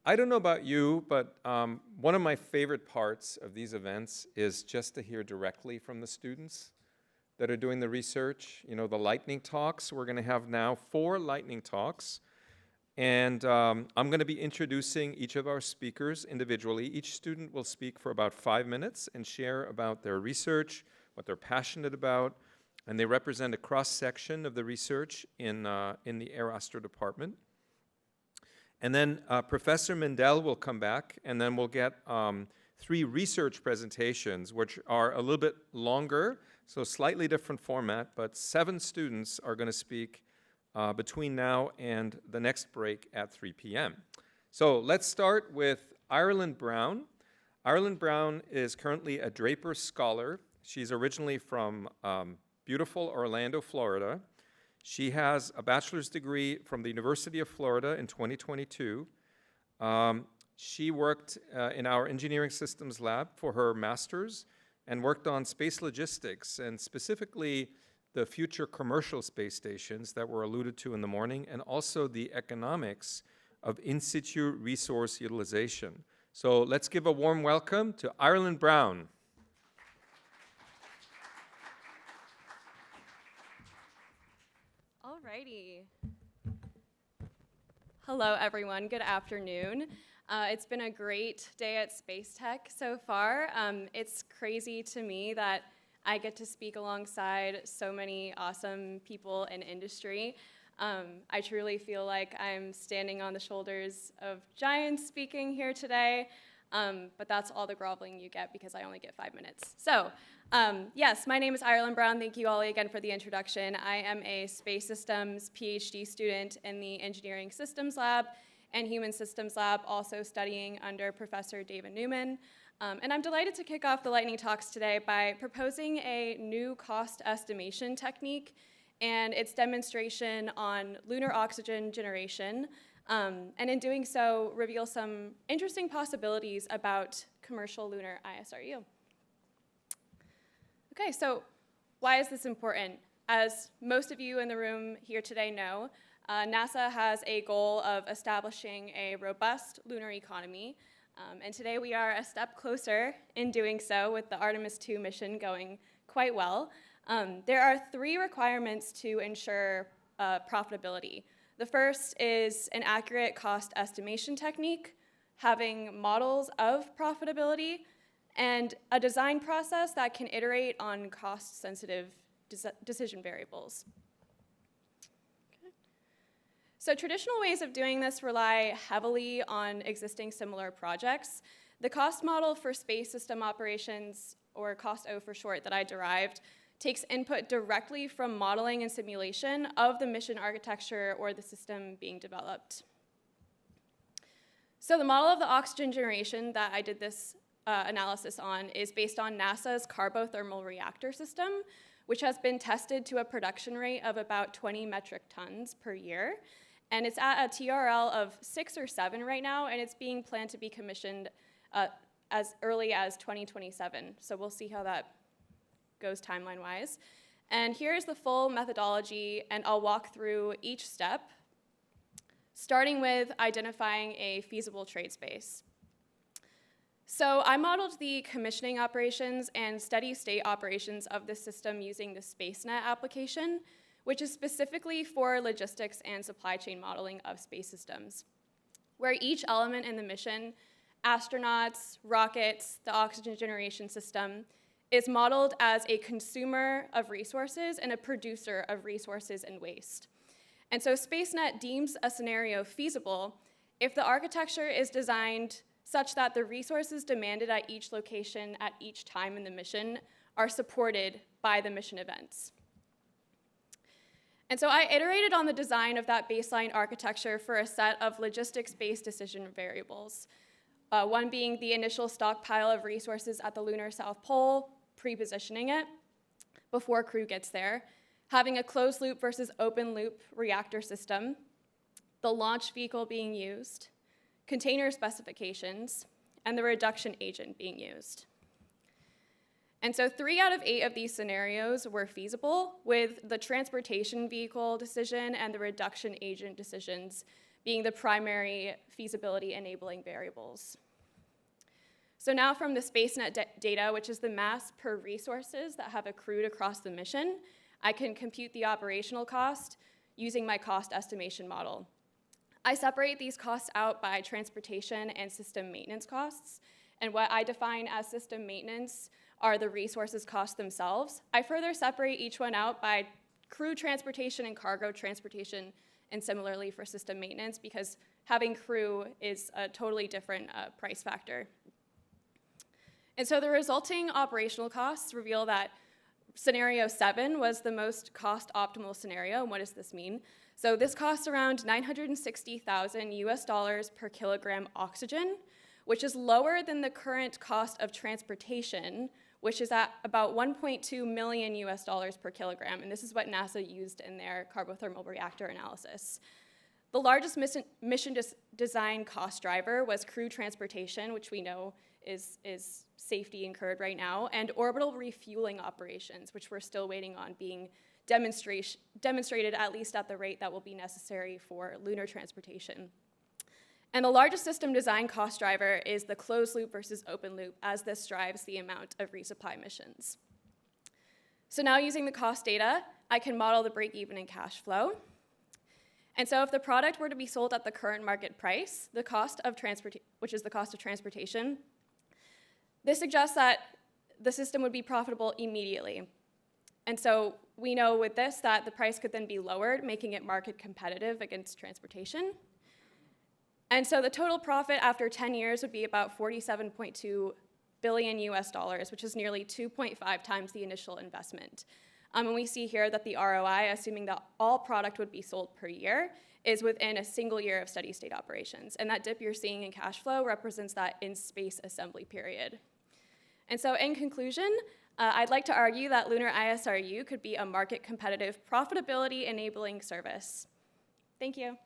I don't know about you, but one of my favorite parts of these events is just to hear directly from the students that are doing the research. You know, the lightning talks. We're going to have now 4 lightning talks. And I'm going to be introducing each of our speakers individually. Each student will speak for about 5 minutes and share about their research, what they're passionate about. And they represent a cross-section of the research in the Air Astro department. And then Professor Mendel will come back, and then we'll get 3 research presentations, which are a little bit longer, so slightly different format, but 7 students are going to speak between now and the next break at 3 p.m. So let's start with Ireland Brown. Ireland Brown is currently a Draper Scholar. She's originally from beautiful Orlando, Florida. She has a bachelor's degree from the University of Florida in 2022. She worked in our engineering systems lab for her master's and worked on space logistics, and specifically the future commercial space stations that were alluded to in the morning, and also the economics of in situ resource utilization. So let's give a warm welcome to Ireland Brown. Alrighty. Hello, everyone. Good afternoon. It's been a great day at SpaceTech so far. It's crazy to me that I get to speak alongside so many awesome people in industry. I truly feel like I'm standing on the shoulders of giants speaking here today, but that's all the groveling you get because I only get 5 minutes. So, yes, my name is Ireland Brown. Thank you all again for the introduction. I am a space systems PhD student in the Engineering Systems Lab and Human Systems Lab, also studying under Professor David Newman. And I'm delighted to kick off the lightning talks today by proposing a new cost estimation technique and its demonstration on lunar oxygen generation, and in doing so, reveal some interesting possibilities about commercial lunar ISRU. Okay, so why is this important? As most of you in the room here today know, NASA has a goal of establishing a robust lunar economy, and today we are a step closer in doing so with the Artemis II mission going quite well. There are 3 requirements to ensure profitability. The first is an accurate cost estimation technique, having models of profitability, and a design process that can iterate on cost-sensitive decision variables. Okay. So traditional ways of doing this rely heavily on existing similar projects. The cost model for space system operations, or COST-O for short, that I derived, takes input directly from modeling and simulation of the mission architecture or the system being developed. So the model of the oxygen generation that I did this analysis on is based on NASA's carbothermal reactor system, which has been tested to a production rate of about 20 metric tons per year. And it's at a TRL of 6 or 7 right now, and it's being planned to be commissioned as early as 2027. So we'll see how that goes timeline-wise. And here's the full methodology, and I'll walk through each step, starting with identifying a feasible trade space. So I modeled the commissioning operations and steady state operations of the system using the SpaceNet application, which is specifically for logistics and supply chain modeling of space systems, where each element in the mission, astronauts, rockets, the oxygen generation system, is modeled as a consumer of resources and a producer of resources and waste. And so SpaceNet deems a scenario feasible if the architecture is designed such that the resources demanded at each location at each time in the mission are supported by the mission events. And so I iterated on the design of that baseline architecture for a set of logistics-based decision variables, one being the initial stockpile of resources at the lunar South Pole, pre-positioning it before crew gets there, having a closed loop versus open loop reactor system, the launch vehicle being used, container specifications, and the reduction agent being used. And so 3 out of 8 of these scenarios were feasible, with the transportation vehicle decision and the reduction agent decisions being the primary feasibility enabling variables. So now from the SpaceNet data, which is the mass per resources that have accrued across the mission, I can compute the operational cost using my cost estimation model. I separate these costs out by transportation and system maintenance costs, and what I define as system maintenance are the resources costs themselves. I further separate each one out by crew transportation and cargo transportation, and similarly for system maintenance, because having crew is a totally different price factor. And so the resulting operational costs reveal that scenario 7 was the most cost-optimal scenario. And what does this mean? So this costs around $960,000 US per kilogram oxygen, which is lower than the current cost of transportation, which is at about $1.2 million US per kilogram. And this is what NASA used in their carbothermal reactor analysis. The largest mission design cost driver was crew transportation, which we know is safety incurred right now, and orbital refueling operations, which we're still waiting on being demonstrated at least at the rate that will be necessary for lunar transportation. And the largest system design cost driver is the closed loop versus open loop, as this drives the amount of resupply missions. So now using the cost data, I can model the break-even and cash flow. And so if the product were to be sold at the current market price, the cost of which is the cost of transportation, this suggests that the system would be profitable immediately. And so we know with this that the price could then be lowered, making it market competitive against transportation. And so the total profit after 10 years would be about $47.2 billion US, which is nearly 2.5 times the initial investment. And we see here that the ROI, assuming that all product would be sold per year, is within a single year of steady state operations. And that dip you're seeing in cash flow represents that in-space assembly period. And so in conclusion, I'd like to argue that lunar ISRU could be a market competitive profitability enabling service. Thank you.